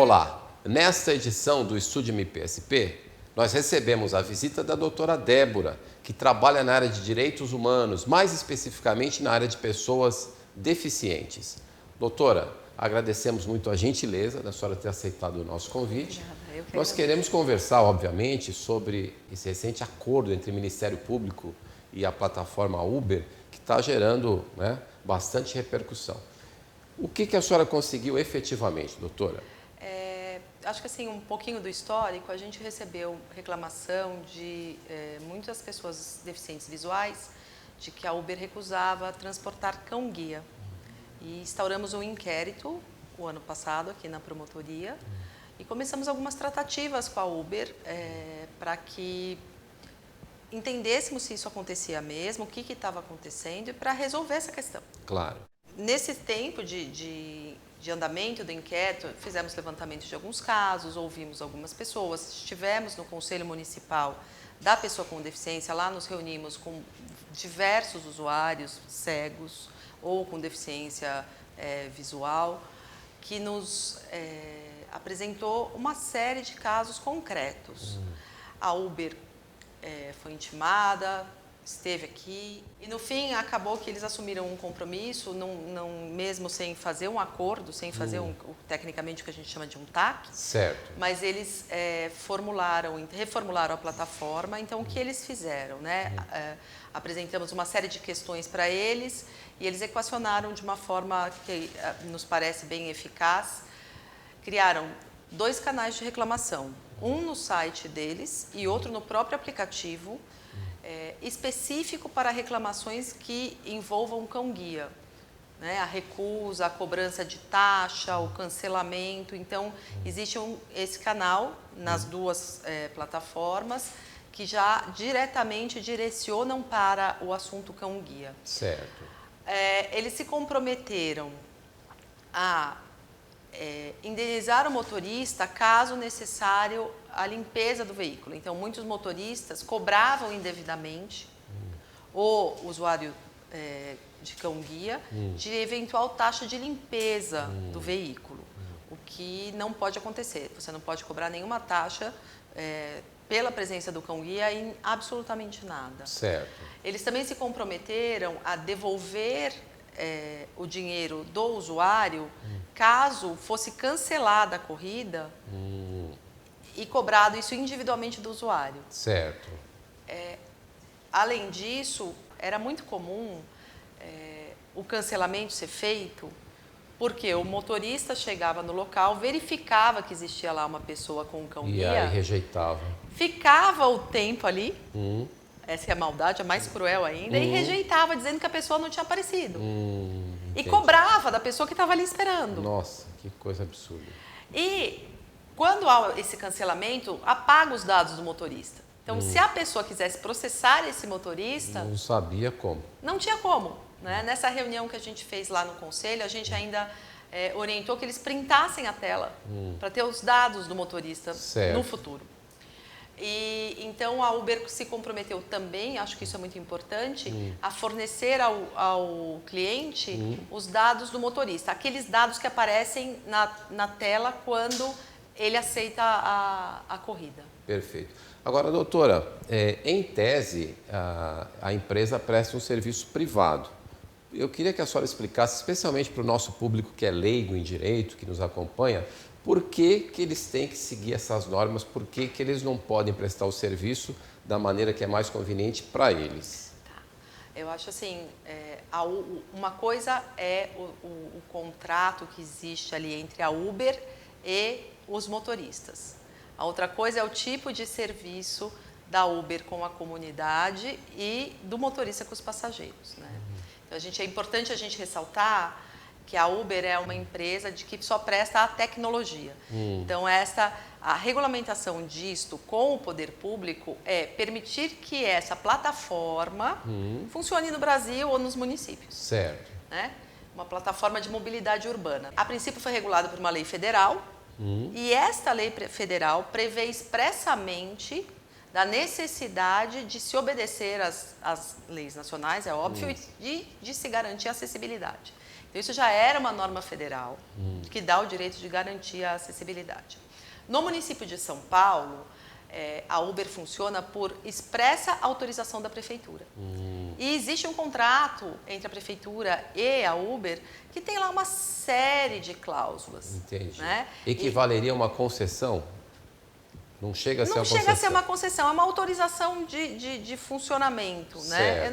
Olá, nesta edição do Estúdio MPSP, nós recebemos a visita da doutora Débora, que trabalha na área de direitos humanos, mais especificamente na área de pessoas deficientes. Doutora, agradecemos muito a gentileza da senhora ter aceitado o nosso convite. Nós queremos conversar, obviamente, sobre esse recente acordo entre o Ministério Público e a plataforma Uber, que está gerando, bastante repercussão. O que a senhora conseguiu efetivamente, doutora? Acho que assim, um pouquinho do histórico, a gente recebeu reclamação de muitas pessoas deficientes visuais de que a Uber recusava transportar cão-guia. E instauramos um inquérito o ano passado aqui na promotoria e começamos algumas tratativas com a Uber para que entendêssemos se isso acontecia mesmo, o que estava acontecendo e para resolver essa questão. Claro. Nesse tempo de andamento do inquérito, fizemos levantamento de alguns casos, ouvimos algumas pessoas, estivemos no Conselho Municipal da Pessoa com Deficiência, lá nos reunimos com diversos usuários cegos ou com deficiência visual, que nos apresentou uma série de casos concretos. A Uber foi intimada, esteve aqui e no fim acabou que eles assumiram um compromisso, não mesmo sem fazer um acordo, sem fazer tecnicamente o que a gente chama de um TAC. Certo. Mas eles reformularam a plataforma. Então o que eles fizeram, apresentamos uma série de questões para eles e eles equacionaram de uma forma que nos parece bem eficaz. Criaram 2 canais de reclamação, um no site deles e outro no próprio aplicativo, específico para reclamações que envolvam cão-guia, a recusa, a cobrança de taxa, o cancelamento. Então, existe esse canal nas 2 plataformas que já diretamente direcionam para o assunto cão-guia. Certo. Eles se comprometeram a indenizar o motorista caso necessário a limpeza do veículo. Então, muitos motoristas cobravam indevidamente o usuário de cão-guia de eventual taxa de limpeza do veículo, o que não pode acontecer. Você não pode cobrar nenhuma taxa pela presença do cão-guia em absolutamente nada. Certo. Eles também se comprometeram a devolver o dinheiro do usuário caso fosse cancelada a corrida e cobrado isso individualmente do usuário. Certo. Além disso, era muito comum o cancelamento ser feito porque o motorista chegava no local, verificava que existia lá uma pessoa com um cão-guia. E aí rejeitava. Ficava o tempo ali, essa é a maldade, a mais cruel ainda, e rejeitava, dizendo que a pessoa não tinha aparecido. E cobrava da pessoa que estava ali esperando. Nossa, que coisa absurda. E quando há esse cancelamento, apaga os dados do motorista. Então, se a pessoa quisesse processar esse motorista... Não sabia como. Não tinha como. Nessa reunião que a gente fez lá no Conselho, a gente ainda orientou que eles printassem a tela para ter os dados do motorista no futuro. E então a Uber se comprometeu também, acho que isso é muito importante, a fornecer ao cliente os dados do motorista, aqueles dados que aparecem na tela quando ele aceita a corrida. Perfeito. Agora, doutora, em tese, a empresa presta um serviço privado. Eu queria que a senhora explicasse, especialmente para o nosso público que é leigo em direito, que nos acompanha, por que eles têm que seguir essas normas, por que eles não podem prestar o serviço da maneira que é mais conveniente para eles. Tá. Eu acho assim, uma coisa é o contrato que existe ali entre a Uber e os motoristas. A outra coisa é o tipo de serviço da Uber com a comunidade e do motorista com os passageiros. Então, é importante a gente ressaltar que a Uber é uma empresa que só presta a tecnologia. Então, a regulamentação disto com o poder público é permitir que essa plataforma funcione no Brasil ou nos municípios. Certo. Uma plataforma de mobilidade urbana. A princípio foi regulada por uma lei federal e esta lei federal prevê expressamente da necessidade de se obedecer às leis nacionais, é óbvio, e de se garantir a acessibilidade. Então, isso já era uma norma federal que dá o direito de garantir a acessibilidade. No município de São Paulo, a Uber funciona por expressa autorização da prefeitura. E existe um contrato entre a prefeitura e a Uber que tem lá uma série de cláusulas. Entendi. Né? Equivaleria a uma concessão? Não chega a ser uma concessão? Não chega a ser uma concessão, é uma autorização de funcionamento. Né?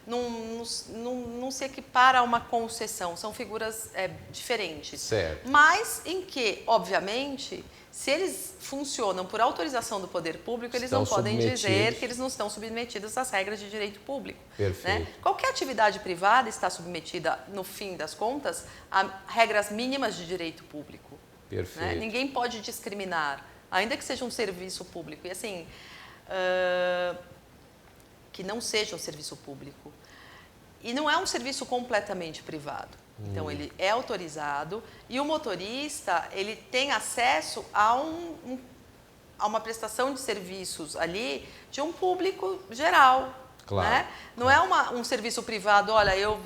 Não se equipara a uma concessão, são figuras diferentes. Certo. Mas em que, obviamente, se eles funcionam por autorização do poder público, eles não podem dizer que eles não estão submetidos às regras de direito público. Perfeito. Né? Qualquer atividade privada está submetida, no fim das contas, a regras mínimas de direito público. Perfeito. Né? Ninguém pode discriminar, ainda que seja um serviço público. E assim, que não seja um serviço público. E não é um serviço completamente privado. Então, ele é autorizado e o motorista ele tem acesso a uma prestação de serviços ali de um público geral. Claro. Né? Não é um serviço privado, olha, eu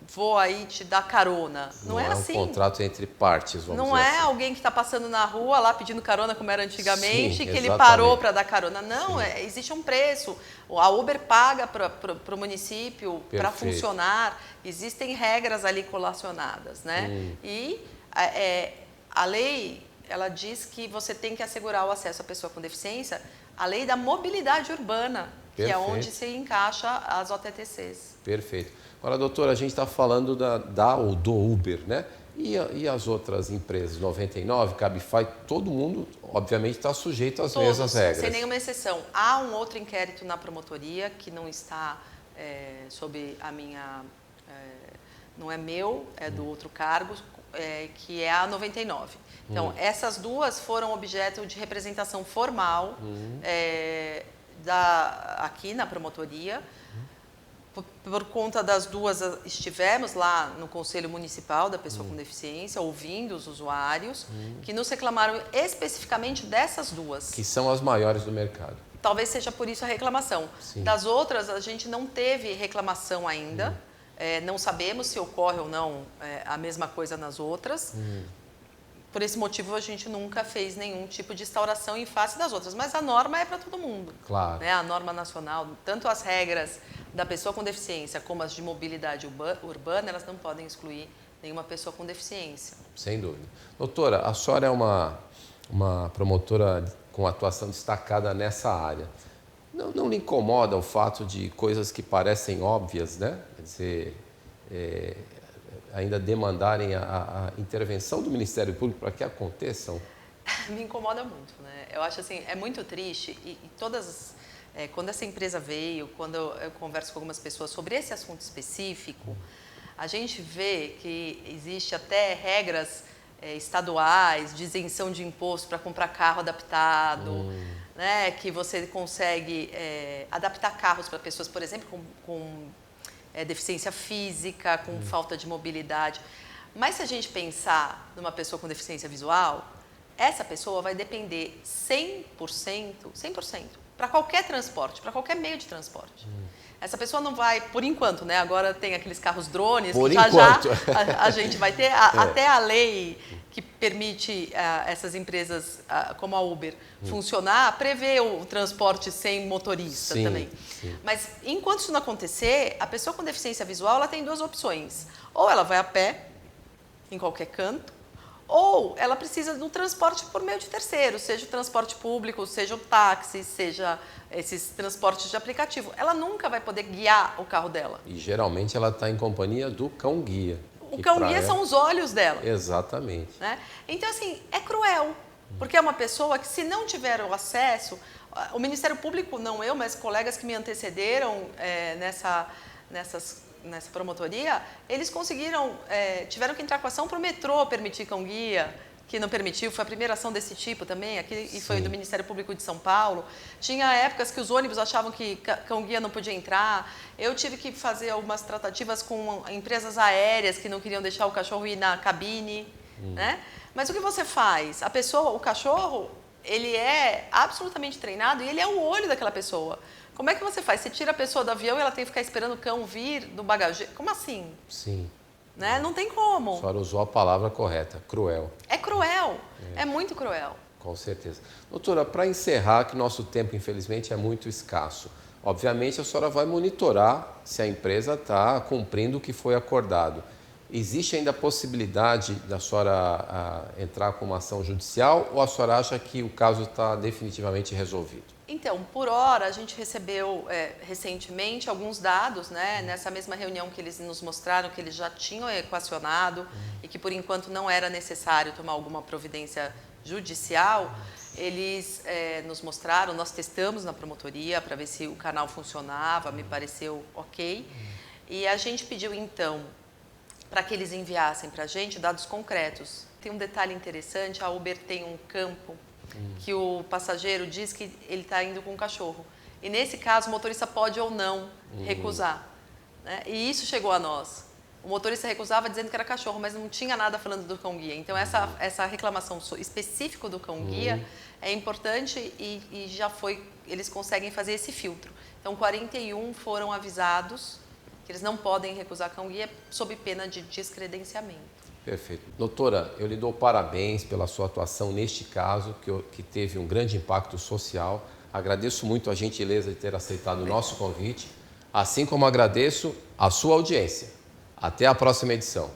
vou aí te dar carona. Não é assim. Não é um contrato entre partes, vamos dizer assim. Não é alguém que está passando na rua lá pedindo carona, como era antigamente, Sim, que ele exatamente. parou para dar carona. Não, existe um preço. A Uber paga para o município para funcionar. Existem regras ali colacionadas, né? E a lei, ela diz que você tem que assegurar o acesso à pessoa com deficiência, a lei da mobilidade urbana, que é onde se encaixa as OTTCs. Perfeito. Agora, doutora, a gente está falando do Uber, né? E as outras empresas, 99, Cabify, todo mundo, obviamente, está sujeito às mesmas regras. Sem nenhuma exceção. Há um outro inquérito na promotoria que não está sob a minha... não é meu, é do outro cargo, que é a 99. Então, essas duas foram objeto de representação formal aqui na promotoria. Por conta das duas, estivemos lá no Conselho Municipal da Pessoa com Deficiência, ouvindo os usuários, que nos reclamaram especificamente dessas duas. Que são as maiores do mercado. Talvez seja por isso a reclamação. Sim. Das outras, a gente não teve reclamação ainda. Não sabemos se ocorre ou não a mesma coisa nas outras. Por esse motivo, a gente nunca fez nenhum tipo de instauração em face das outras. Mas a norma é para todo mundo. Claro. Né? A norma nacional, tanto as regras da pessoa com deficiência como as de mobilidade urbana, elas não podem excluir nenhuma pessoa com deficiência. Sem dúvida. Doutora, a senhora é uma promotora com atuação destacada nessa área. Não lhe incomoda o fato de coisas que parecem óbvias, né? Quer dizer, ainda demandarem a intervenção do Ministério Público para que aconteçam? Me incomoda muito, né? Eu acho assim, é muito triste e quando essa empresa veio, quando eu converso com algumas pessoas sobre esse assunto específico, a gente vê que existe até regras estaduais de isenção de imposto para comprar carro adaptado, né? Que você consegue adaptar carros para pessoas, por exemplo, com deficiência física, com falta de mobilidade. Mas se a gente pensar numa pessoa com deficiência visual, essa pessoa vai depender 100% para qualquer transporte, para qualquer meio de transporte. Essa pessoa não vai, por enquanto, né? Agora tem aqueles carros drones, por que já a gente vai ter, até a lei que permite essas empresas como a Uber funcionar, prevê o transporte sem motorista também. Sim. Mas enquanto isso não acontecer, a pessoa com deficiência visual ela tem duas opções. Ou ela vai a pé, em qualquer canto, ou ela precisa de um transporte por meio de terceiros, seja o transporte público, seja o táxi, seja esses transportes de aplicativo. Ela nunca vai poder guiar o carro dela. E geralmente ela está em companhia do cão-guia. O cão-guia são os olhos dela. Exatamente. Né? Então, assim, é cruel, porque é uma pessoa que, se não tiver o acesso, o Ministério Público, não eu, mas colegas que me antecederam nessa promotoria, eles tiveram que entrar com ação para o metrô permitir cão-guia, que não permitiu, foi a primeira ação desse tipo também, aqui, e foi do Ministério Público de São Paulo. Tinha épocas que os ônibus achavam que cão-guia não podia entrar. Eu tive que fazer algumas tratativas com empresas aéreas que não queriam deixar o cachorro ir na cabine. Né? Mas o que você faz? O cachorro, ele é absolutamente treinado e ele é o olho daquela pessoa. Como é que você faz? Você tira a pessoa do avião e ela tem que ficar esperando o cão vir do bagageiro? Como assim? Sim. Né? Não tem como. A senhora usou a palavra correta, cruel. É cruel, é muito cruel. Com certeza. Doutora, para encerrar, que nosso tempo, infelizmente, é muito escasso. Obviamente, a senhora vai monitorar se a empresa está cumprindo o que foi acordado. Existe ainda a possibilidade da senhora entrar com uma ação judicial ou a senhora acha que o caso está definitivamente resolvido? Então, por hora, a gente recebeu recentemente alguns dados, né? Nessa mesma reunião que eles nos mostraram que eles já tinham equacionado e que, por enquanto, não era necessário tomar alguma providência judicial. Eles nos mostraram, nós testamos na promotoria para ver se o canal funcionava, me pareceu ok. E a gente pediu, então, para que eles enviassem para a gente dados concretos. Tem um detalhe interessante, a Uber tem um campo que o passageiro diz que ele está indo com o cachorro. E nesse caso, o motorista pode ou não recusar. Né? E isso chegou a nós. O motorista recusava dizendo que era cachorro, mas não tinha nada falando do cão-guia. Então, essa reclamação específica do cão-guia é importante e já foi, eles conseguem fazer esse filtro. Então, 41 foram avisados que eles não podem recusar cão-guia sob pena de descredenciamento. Perfeito. Doutora, eu lhe dou parabéns pela sua atuação neste caso, que teve um grande impacto social. Agradeço muito a gentileza de ter aceitado o nosso convite, assim como agradeço a sua audiência. Até a próxima edição.